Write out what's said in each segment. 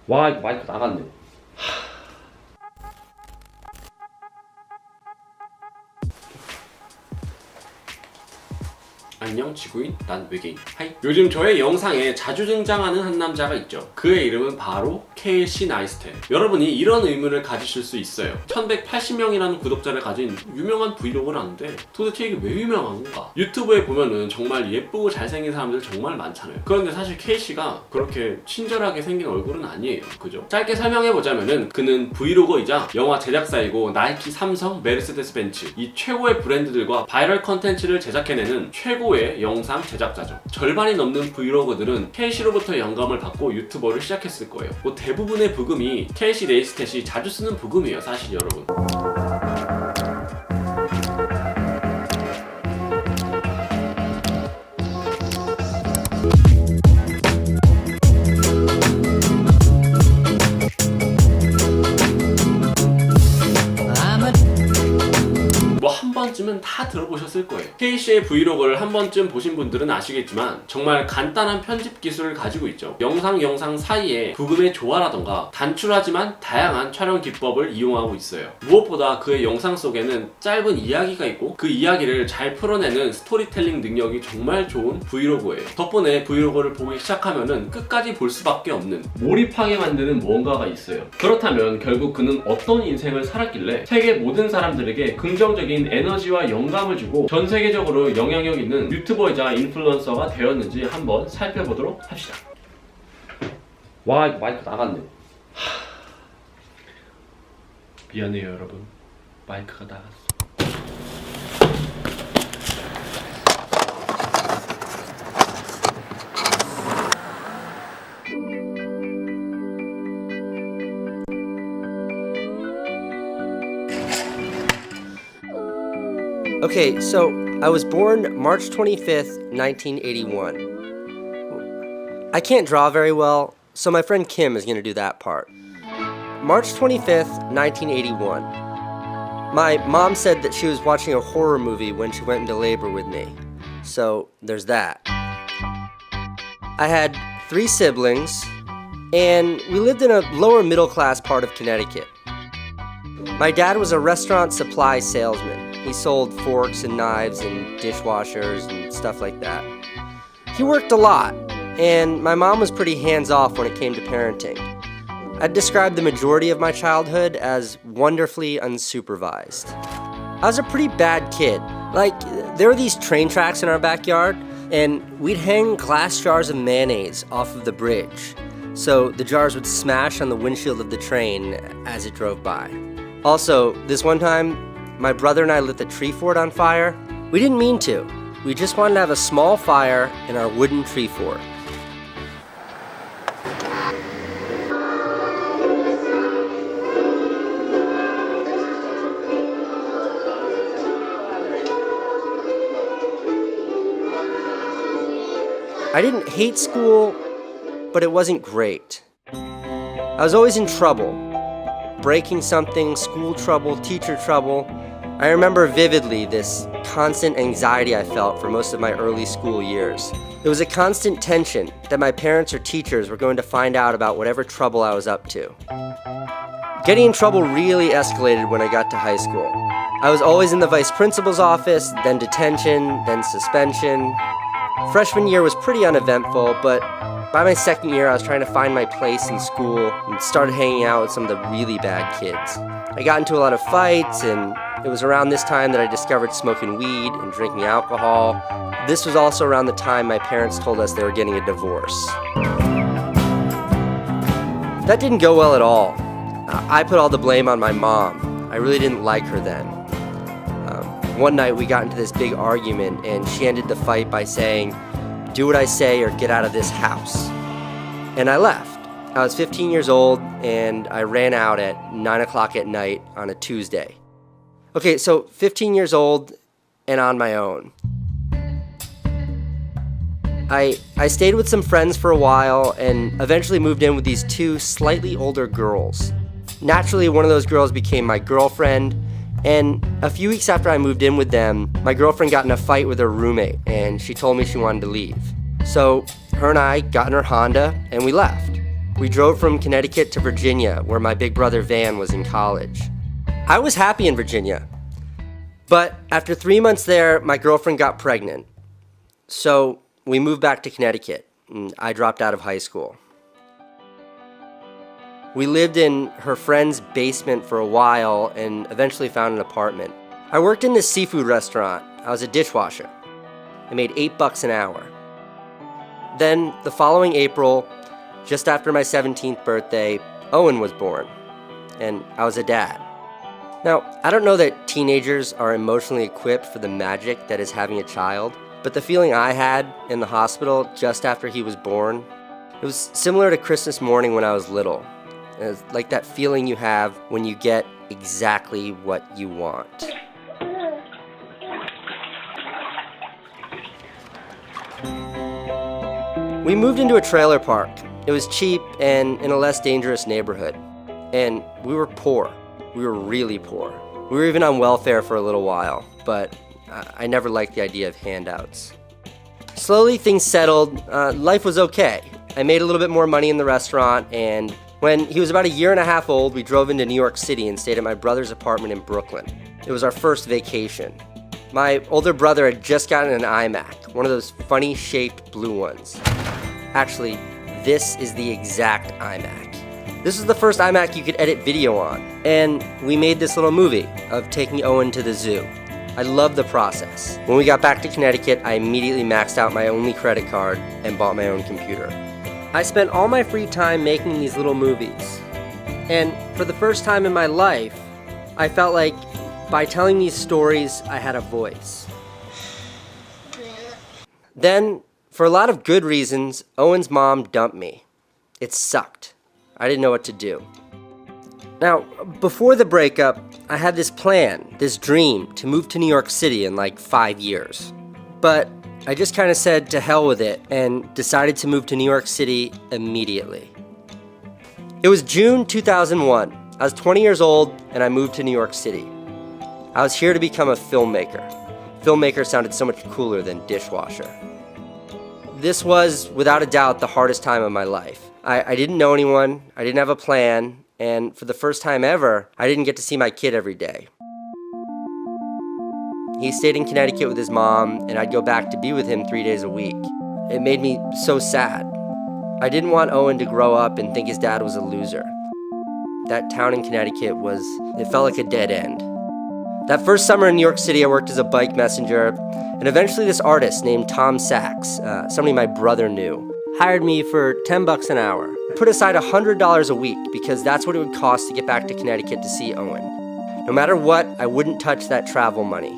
와, 이거 마이크 나갔네. 안녕 지구인, 난 외계인. 하이. 요즘 저의 영상에 자주 등장하는 한 남자가 있죠. 그의 이름은 바로 케이시네이스탯. 여러분이 이런 의문을 가지실 수 있어요. 1180명이라는 구독자를 가진 유명한 브이로그라는데 도대체 이게 왜 유명한 건가? 유튜브에 보면은 정말 예쁘고 잘생긴 사람들 정말 많잖아요. 그런데 사실 케이씨가 그렇게 친절하게 생긴 얼굴은 아니에요. 그죠? 짧게 설명해보자면은 그는 브이로거이자 영화 제작사이고 나이키, 삼성, 메르세데스 벤츠 이 최고의 브랜드들과 바이럴 컨텐츠를 제작해내는 최고의 영상 제작자죠. 절반이 넘는 브이로거들은 케이씨로부터 영감을 받고 유튜버를 시작했을 거예요. 뭐 대부분의 부금이 케이시네이스탯이 자주 쓰는 부금이에요, 사실 여러분. 한 번쯤은 다 들어보셨을 거예요. 케이씨의 브이로그를 한 번쯤 보신 분들은 아시겠지만 정말 간단한 편집 기술을 가지고 있죠. 영상 사이에 부금의 조화라던가 단출하지만 다양한 촬영 기법을 이용하고 있어요. 무엇보다 그의 영상 속에는 짧은 이야기가 있고 그 이야기를 잘 풀어내는 스토리텔링 능력이 정말 좋은 브이로그예요. 덕분에 브이로그를 보기 시작하면은 끝까지 볼 수밖에 없는 몰입하게 만드는 무언가가 있어요. 그렇다면 결국 그는 어떤 인생을 살았길래 세계 모든 사람들에게 긍정적인 에너지와 영감을 주고 전 세계적으로 영향력 있는 유튜버이자 인플루언서가 되었는지 한번 살펴보도록 합시다. 와, 이거 마이크 나갔네. 미안해요 여러분, 마이크가 나갔어. Okay, so I was born March 25th, 1981. I can't draw very well, so my friend Kim is going to do that part. March 25th, 1981. My mom said that she was watching a horror movie when she went into labor with me. So there's that. I had 3 siblings, and we lived in a lower middle class part of Connecticut. My dad was a restaurant supply salesman. He sold forks and knives and dishwashers and stuff like that. He worked a lot, and my mom was pretty hands-off when it came to parenting. I'd describe the majority of my childhood as wonderfully unsupervised. I was a pretty bad kid. Like, there were these train tracks in our backyard, and we'd hang glass jars of mayonnaise off of the bridge, so the jars would smash on the windshield of the train as it drove by. Also, this one time, my brother and I lit the tree fort on fire. We didn't mean to. We just wanted to have a small fire in our wooden tree fort. I didn't hate school, but it wasn't great. I was always in trouble. Breaking something, school trouble, teacher trouble. I remember vividly this constant anxiety I felt for most of my early school years. There was a constant tension that my parents or teachers were going to find out about whatever trouble I was up to. Getting in trouble really escalated when I got to high school. I was always in the vice principal's office, then detention, then suspension. Freshman year was pretty uneventful, but by my second year, I was trying to find my place in school and started hanging out with some of the really bad kids. I got into a lot of fights, and it was around this time that I discovered smoking weed and drinking alcohol. This was also around the time my parents told us they were getting a divorce. That didn't go well at all. I put all the blame on my mom. I really didn't like her then. One night we got into this big argument, and she ended the fight by saying, "Do what I say or get out of this house." And I left. I was 15 years old, and I ran out at 9 o'clock at night on a Tuesday. Okay, so 15 years old and on my own. I stayed with some friends for a while and eventually moved in with these 2 slightly older girls. Naturally, one of those girls became my girlfriend, and a few weeks after I moved in with them, my girlfriend got in a fight with her roommate, and she told me she wanted to leave. So her and I got in her Honda, and we left. We drove from Connecticut to Virginia, where my big brother Van was in college. I was happy in Virginia, but after 3 months there, my girlfriend got pregnant. So we moved back to Connecticut, and I dropped out of high school. We lived in her friend's basement for a while and eventually found an apartment. I worked in this seafood restaurant. I was a dishwasher. I made $8 an hour. Then, the following April, just after my 17th birthday, Owen was born, and I was a dad. Now, I don't know that teenagers are emotionally equipped for the magic that is having a child, but the feeling I had in the hospital just after he was born, it was similar to Christmas morning when I was little. It was like that feeling you have when you get exactly what you want. We moved into a trailer park. It was cheap and in a less dangerous neighborhood. And we were poor. We were really poor. We were even on welfare for a little while, but I never liked the idea of handouts. Slowly things settled. Life was okay. I made a little bit more money in the restaurant, and when he was about 1.5 years old, we drove into New York City and stayed at my brother's apartment in Brooklyn. It was our first vacation. My older brother had just gotten an iMac, one of those funny shaped blue ones. Actually, this is the exact iMac. This is the first iMac you could edit video on, and we made this little movie of taking Owen to the zoo. I loved the process. When we got back to Connecticut, I immediately maxed out my only credit card and bought my own computer. I spent all my free time making these little movies. And for the first time in my life, I felt like by telling these stories, I had a voice. Then, for a lot of good reasons, Owen's mom dumped me. It sucked. I didn't know what to do. Now, before the breakup, I had this plan, this dream, to move to New York City in like 5 years. But I just kind of said to hell with it and decided to move to New York City immediately. It was June 2001. I was 20 years old and I moved to New York City. I was here to become a filmmaker. Filmmaker sounded so much cooler than dishwasher. This was, without a doubt, the hardest time of my life. I didn't know anyone, I didn't have a plan, and for the first time ever, I didn't get to see my kid every day. He stayed in Connecticut with his mom, and I'd go back to be with him 3 days a week. It made me so sad. I didn't want Owen to grow up and think his dad was a loser. That town in Connecticut it felt like a dead end. That first summer in New York City, I worked as a bike messenger, and eventually this artist named Tom Sachs, somebody my brother knew, hired me for $10 an hour. I put aside $100 a week because that's what it would cost to get back to Connecticut to see Owen. No matter what, I wouldn't touch that travel money.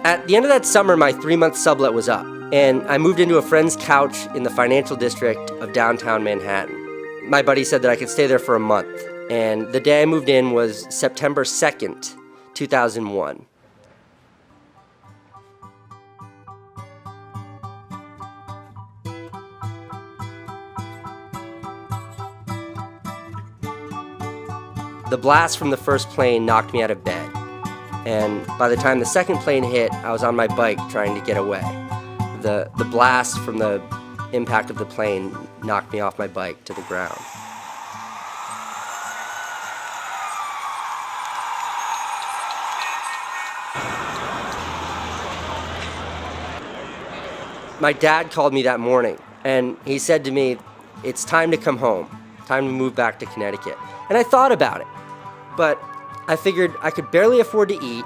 At the end of that summer, my 3-month sublet was up, and I moved into a friend's couch in the financial district of downtown Manhattan. My buddy said that I could stay there for a month, and the day I moved in was September 2nd, 2001. The blast from the first plane knocked me out of bed. And by the time the second plane hit, I was on my bike trying to get away. The blast from the impact of the plane knocked me off my bike to the ground. My dad called me that morning, and he said to me, "It's time to come home, time to move back to Connecticut." And I thought about it, but I figured I could barely afford to eat,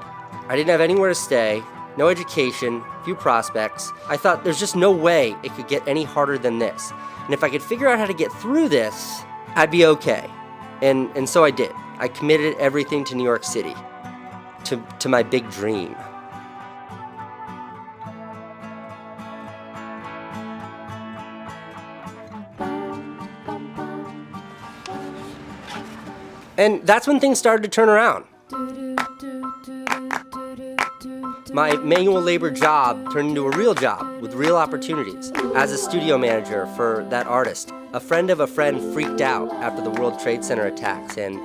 I didn't have anywhere to stay, no education, few prospects. I thought there's just no way it could get any harder than this. And if I could figure out how to get through this, I'd be okay. And so I did. I committed everything to New York City, to my big dream. And that's when things started to turn around. My manual labor job turned into a real job with real opportunities. As a studio manager for that artist, a friend of a friend freaked out after the World Trade Center attacks and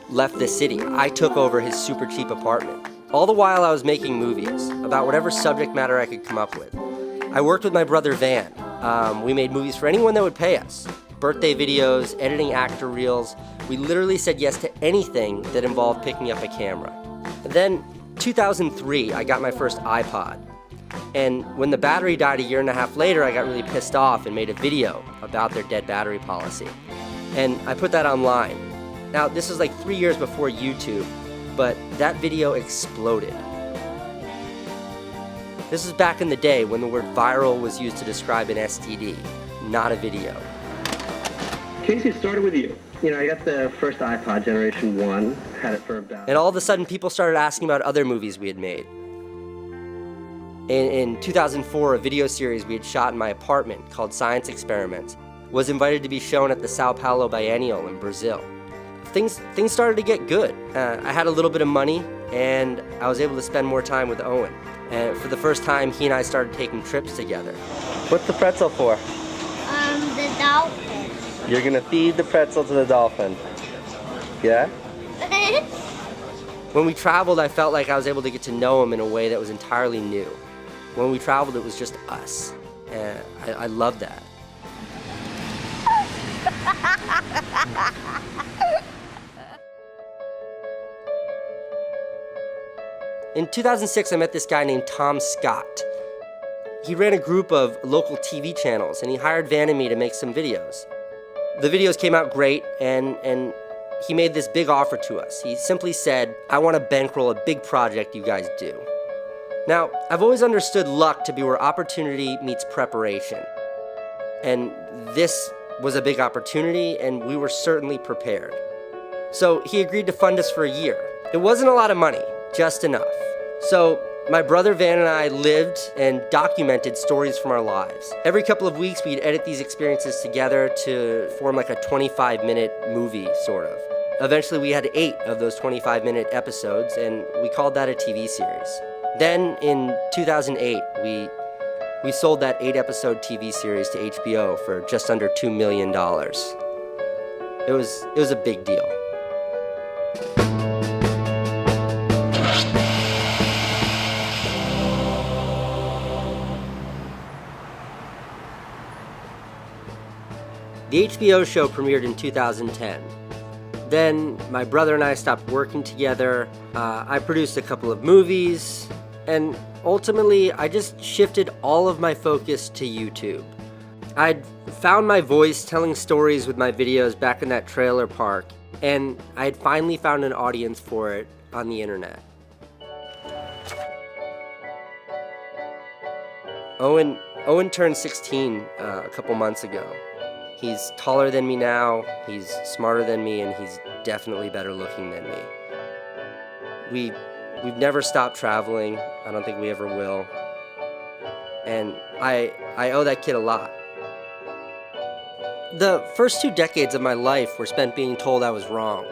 left the city. I took over his super cheap apartment. All the while I was making movies about whatever subject matter I could come up with. I worked with my brother Van. We made movies for anyone that would pay us. birthday videos, editing actor reels. We literally said yes to anything that involved picking up a camera. And then 2003, I got my first iPod. And when the battery died a year and a half later, I got really pissed off and made a video about their dead battery policy. And I put that online. Now, this was like 3 years before YouTube, but that video exploded. This was back in the day when the word viral was used to describe an STD, not a video. Casey, started with you. You know, I got the first iPod, Generation 1, had it for about... And all of a sudden, people started asking about other movies we had made. In 2004, a video series we had shot in my apartment called Science Experiments was invited to be shown at the Sao Paulo Biennial in Brazil. Things started to get good. I had a little bit of money, and I was able to spend more time with Owen. And for the first time, he and I started taking trips together. What's the pretzel for? The dolphin. You're gonna feed the pretzel to the dolphin. Yeah? When we traveled, I felt like I was able to get to know him in a way that was entirely new. When we traveled, it was just us. And I loved that. In 2006, I met this guy named Tom Scott. He ran a group of local TV channels, and he hired Van and me to make some videos. The videos came out great, and he made this big offer to us. He simply said, "I want to bankroll a big project you guys do." Now, I've always understood luck to be where opportunity meets preparation. And this was a big opportunity, and we were certainly prepared. So he agreed to fund us for a year. It wasn't a lot of money, just enough. So my brother Van and I lived and documented stories from our lives. Every couple of weeks, we'd edit these experiences together to form like a 25-minute movie, sort of. Eventually, we had 8 of those 25-minute episodes, and we called that a TV series. Then, in 2008, we sold that 8-episode TV series to HBO for just under $2 million. It was a big deal. The HBO show premiered in 2010. Then my brother and I stopped working together. I produced a couple of movies, and ultimately I just shifted all of my focus to YouTube. I'd found my voice telling stories with my videos back in that trailer park, and I had finally found an audience for it on the internet. Owen turned 16 a couple months ago. He's taller than me now, he's smarter than me, and he's definitely better looking than me. We've never stopped traveling. I don't think we ever will. And I owe that kid a lot. The first 2 decades of my life were spent being told I was wrong,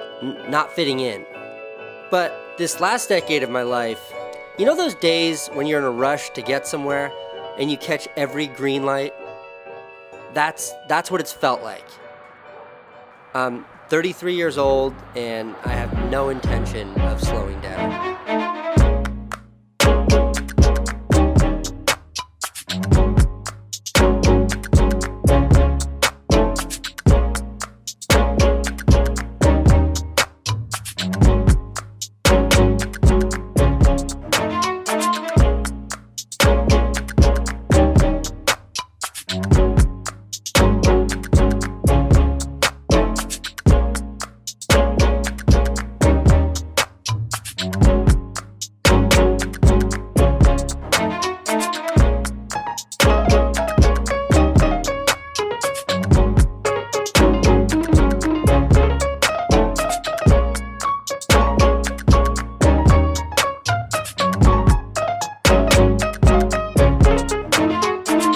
not fitting in. But this last decade of my life, you know those days when you're in a rush to get somewhere and you catch every green light? That's what it's felt like. I'm 33 years old, and I have no intention of slowing down.